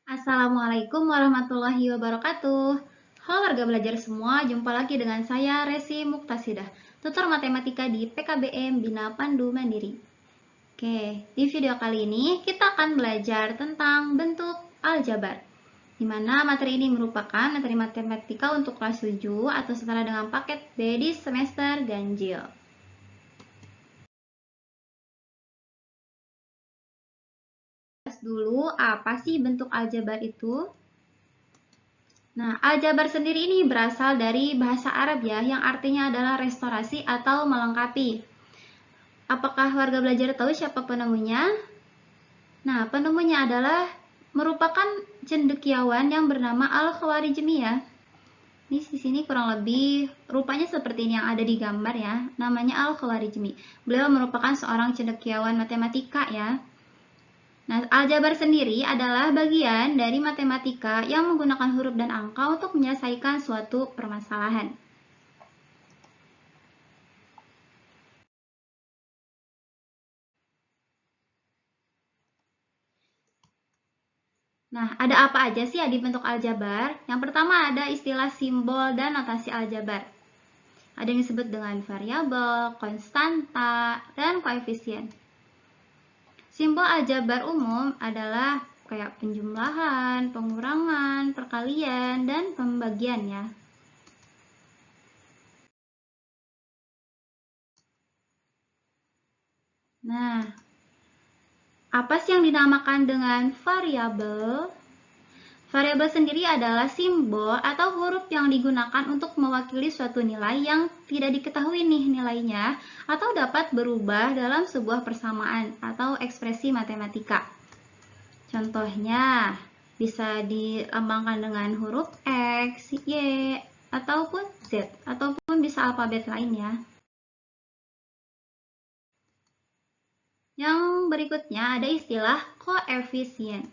Assalamualaikum warahmatullahi wabarakatuh. Halo warga belajar semua, jumpa lagi dengan saya Resi Muktasidah, tutor matematika di PKBM Bina Pandu Mandiri. Oke, di video kali ini kita akan belajar tentang bentuk aljabar, di mana materi ini merupakan materi matematika untuk kelas 7 atau setara dengan paket B di semester ganjil. Dulu, apa sih bentuk aljabar itu? Nah, aljabar sendiri ini berasal dari bahasa Arab ya, yang artinya adalah restorasi atau melengkapi. Apakah warga belajar tahu siapa penemunya? Nah, penemunya adalah merupakan cendekiawan yang bernama Al-Khawarizmi ya. Di sini kurang lebih rupanya seperti ini yang ada di gambar ya, namanya Al-Khawarizmi. Beliau merupakan seorang cendekiawan matematika ya. Nah, aljabar sendiri adalah bagian dari matematika yang menggunakan huruf dan angka untuk menyelesaikan suatu permasalahan. Nah, ada apa aja sih di bentuk aljabar? Yang pertama ada istilah simbol dan notasi aljabar. Ada yang disebut dengan variabel, konstanta, dan koefisien. Simbol aljabar umum adalah kayak penjumlahan, pengurangan, perkalian, dan pembagian ya. Nah, apa sih yang dinamakan dengan variabel? Variabel sendiri adalah simbol atau huruf yang digunakan untuk mewakili suatu nilai yang tidak diketahui nih nilainya atau dapat berubah dalam sebuah persamaan atau ekspresi matematika. Contohnya, bisa dilambangkan dengan huruf X, Y, ataupun Z, ataupun bisa alfabet lain ya. Yang berikutnya ada istilah koefisien.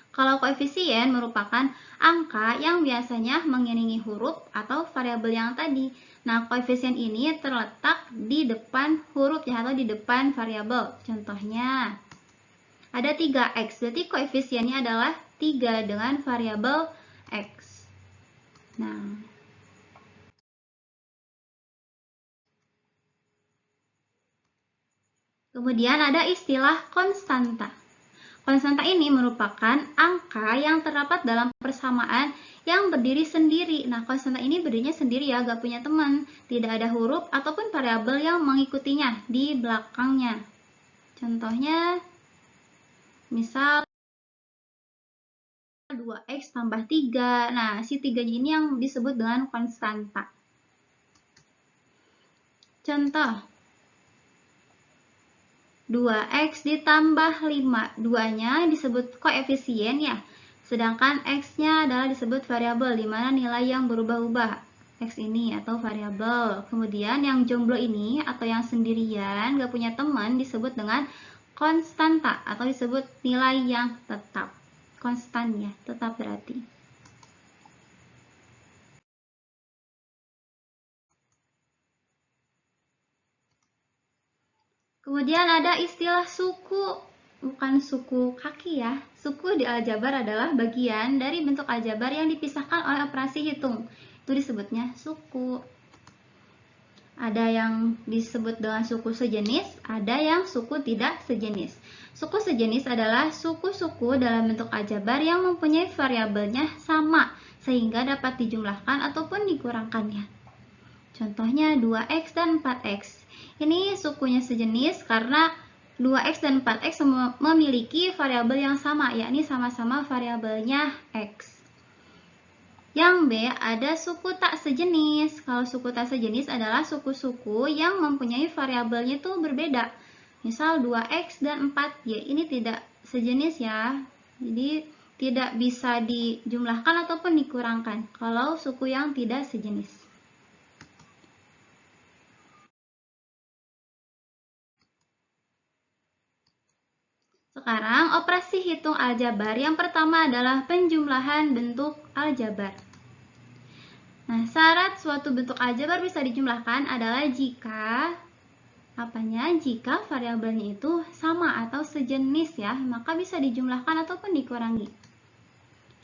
Kalau koefisien merupakan angka yang biasanya mengiringi huruf atau variabel yang tadi. Nah, koefisien ini terletak di depan huruf ya, atau di depan variabel. Contohnya, ada 3x, berarti koefisiennya adalah 3 dengan variabel x. Nah, kemudian ada istilah konstanta. Konstanta ini merupakan angka yang terdapat dalam persamaan yang berdiri sendiri. Nah, konstanta ini berdirinya sendiri ya, gak punya teman. Tidak ada huruf ataupun variabel yang mengikutinya di belakangnya. Contohnya, misal 2x tambah 3. Nah, si 3-nya ini yang disebut dengan konstanta. Contoh, 2x ditambah 5. 2-nya disebut koefisien ya. Sedangkan x-nya adalah disebut variabel, di mana nilai yang berubah-ubah. X ini atau variabel. Kemudian yang jomblo ini atau yang sendirian, gak punya teman, disebut dengan konstanta atau disebut nilai yang tetap. Konstan ya, tetap berarti. Kemudian ada istilah suku, bukan suku kaki ya. Suku di aljabar adalah bagian dari bentuk aljabar yang dipisahkan oleh operasi hitung. Itu disebutnya suku. Ada yang disebut dengan suku sejenis, ada yang suku tidak sejenis. Suku sejenis adalah suku-suku dalam bentuk aljabar yang mempunyai variabelnya sama, sehingga dapat dijumlahkan ataupun dikurangkannya. Contohnya 2x dan 4x. Ini sukunya sejenis karena 2x dan 4x memiliki variabel yang sama, yakni sama-sama variabelnya x. Yang B, ada suku tak sejenis. Kalau suku tak sejenis adalah suku-suku yang mempunyai variabelnya itu berbeda. Misal 2x dan 4y, ini tidak sejenis ya. Jadi tidak bisa dijumlahkan ataupun dikurangkan kalau suku yang tidak sejenis. Sekarang, operasi hitung aljabar yang pertama adalah penjumlahan bentuk aljabar. Nah, syarat suatu bentuk aljabar bisa dijumlahkan adalah jika jika variabelnya itu sama atau sejenis ya, maka bisa dijumlahkan ataupun dikurangi.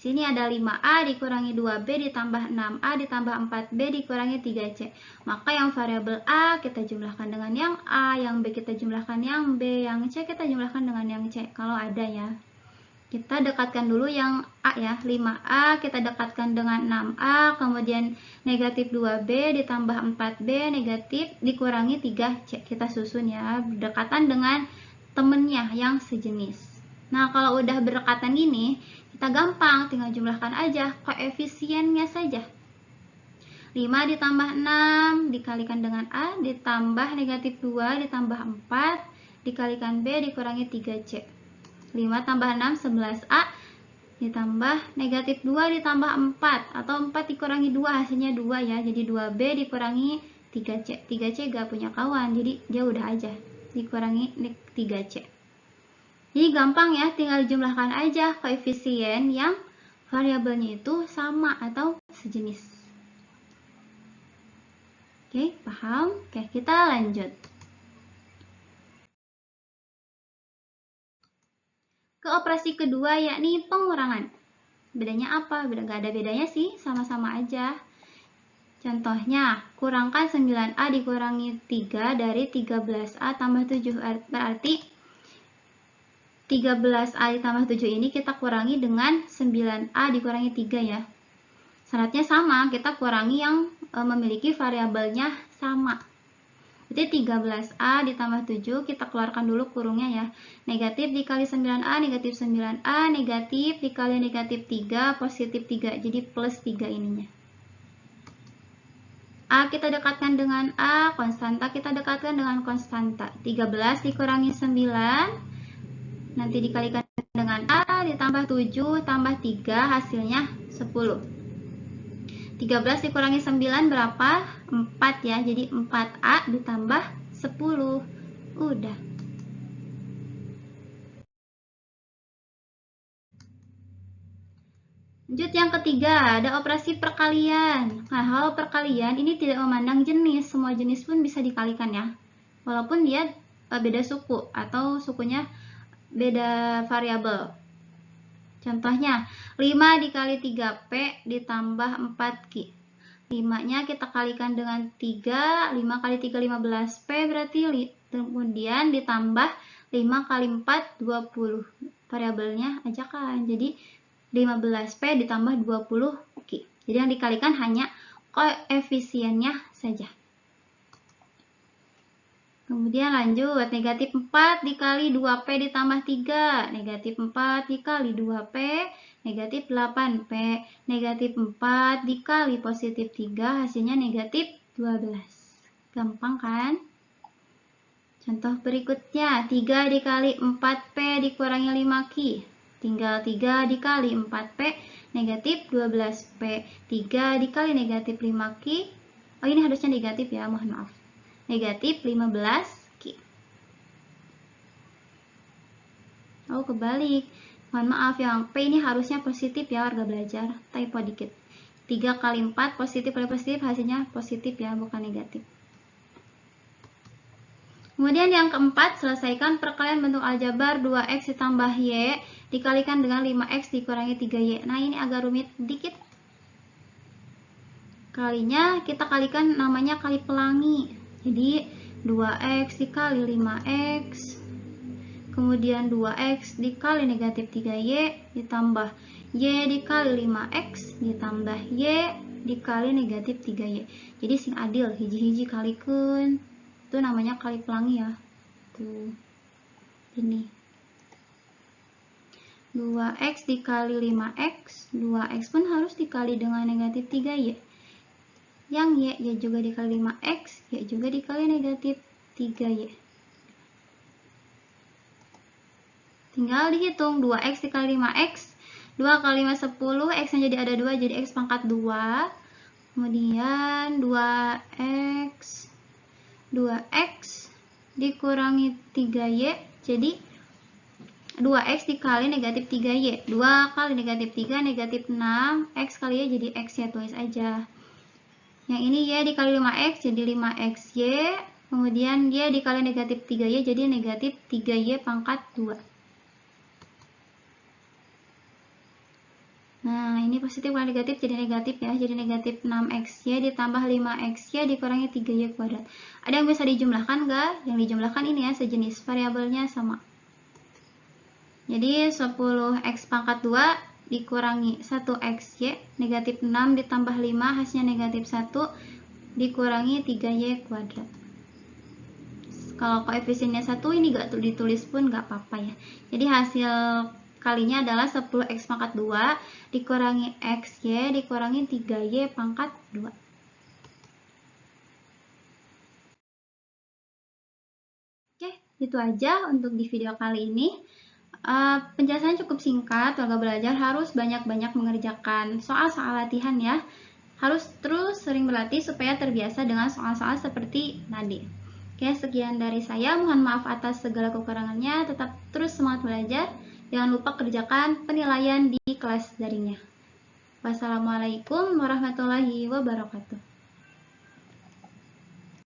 Sini ada 5A dikurangi 2B ditambah 6A ditambah 4B dikurangi 3C. Maka yang variabel A kita jumlahkan dengan yang A, yang B kita jumlahkan yang B, yang C kita jumlahkan dengan yang C, kalau ada ya. Kita dekatkan dulu yang A ya, 5A kita dekatkan dengan 6A, kemudian negatif 2B ditambah 4B negatif dikurangi 3C. Kita susun ya, berdekatan dengan temennya yang sejenis. Nah, kalau udah berdekatan gini, kita gampang, tinggal jumlahkan aja koefisiennya saja. 5 ditambah 6 dikalikan dengan A ditambah negatif 2 ditambah 4 dikalikan B dikurangi 3C. 5 tambah 6 11A ditambah negatif 2 ditambah 4 atau 4 dikurangi 2 hasilnya 2 ya, jadi 2B dikurangi 3C. 3C gak punya kawan, jadi dia udah aja dikurangi 3C. Jadi gampang ya, tinggal jumlahkan aja koefisien yang variabelnya itu sama atau sejenis. Oke, paham? Oke, kita lanjut. Ke operasi kedua yakni pengurangan. Bedanya apa? Gak ada bedanya sih, sama-sama aja. Contohnya, kurangkan 9A dikurangi 3 dari 13A tambah 7. Berarti 13A ditambah 7 ini kita kurangi dengan 9A dikurangi 3 ya. Syaratnya sama, kita kurangi yang memiliki variabelnya sama. Jadi 13A ditambah 7, kita keluarkan dulu kurungnya ya. Negatif dikali 9A, negatif 9A, negatif dikali negatif 3, positif 3. Jadi plus 3 ininya. A kita dekatkan dengan A, konstanta kita dekatkan dengan konstanta. 13 dikurangi 9, nanti dikalikan dengan A ditambah 7 tambah 3 hasilnya 10. 13 dikurangi 9 berapa? 4 ya, jadi 4A ditambah 10. Udah. Lanjut yang ketiga, ada operasi perkalian. Nah, hal perkalian ini tidak memandang jenis, semua jenis pun bisa dikalikan ya. Walaupun dia beda suku atau sukunya beda variabel. Contohnya 5 dikali 3P ditambah 4Q. 5-nya kita kalikan dengan 3, 5 kali 3 15P berarti kemudian ditambah 5 kali 4 20. Variabelnya ajakan. Jadi 15P ditambah 20Q. Jadi yang dikalikan hanya koefisiennya saja. Kemudian lanjut, negatif 4 dikali 2P ditambah 3, negatif 4 dikali 2P, negatif 8P, negatif 4 dikali positif 3, hasilnya negatif 12. Gampang kan? Contoh berikutnya, 3 dikali 4P dikurangi 5Q, tinggal 3 dikali 4P, negatif 12P, 3 dikali negatif 5Q, oh ini harusnya negatif ya, mohon maaf. Negatif 15Q. Oh kebalik, mohon maaf, yang P ini harusnya positif ya warga belajar, typo dikit. 3 kali 4 positif kali positif hasilnya positif ya, bukan negatif. Kemudian yang keempat, selesaikan perkalian bentuk aljabar 2x ditambah y dikalikan dengan 5x dikurangi 3y. Nah ini agak rumit dikit. Kalinya kita kalikan namanya kali pelangi. Jadi 2x dikali 5x, kemudian 2x dikali negatif 3y, ditambah y dikali 5x, ditambah y dikali negatif 3y. Jadi sing adil, hiji-hiji kalikeun. Itu namanya kali pelangi ya. Tuh. Ini. 2x dikali 5x, 2x pun harus dikali dengan negatif 3y. Yang y juga dikali 5x, y juga dikali negatif 3y. Tinggal dihitung 2x dikali 5x, 2 kali 5 10, x nya jadi ada 2, jadi x pangkat 2. Kemudian 2x dikurangi 3y, jadi 2x dikali negatif 3y. 2 kali negatif 3, negatif 6, x kali y jadi x ya, tulis aja. Yang ini y dikali 5x jadi 5xy, kemudian y dikali negatif 3y jadi negatif 3y pangkat 2. Nah, ini positif kali negatif jadi negatif ya. Jadi negatif 6xy ditambah 5xy dikurangi 3y kuadrat. Ada yang bisa dijumlahkan nggak? Yang dijumlahkan ini ya, sejenis variabelnya sama. Jadi 10x pangkat 2 dikurangi 1xy, negatif 6 ditambah 5 hasilnya negatif 1 dikurangi 3y kuadrat. Kalau koefisiennya 1 ini gak ditulis pun gak apa-apa ya. Jadi hasil kalinya adalah 10x pangkat 2 dikurangi xy dikurangi 3y pangkat 2. Oke, itu aja untuk di video kali ini. Penjelasannya cukup singkat, warga belajar harus banyak-banyak mengerjakan soal-soal latihan ya. Harus terus sering berlatih supaya terbiasa dengan soal-soal seperti tadi. Oke, sekian dari saya. Mohon maaf atas segala kekurangannya. Tetap terus semangat belajar. Jangan lupa kerjakan penilaian di kelas daringnya. Wassalamualaikum warahmatullahi wabarakatuh.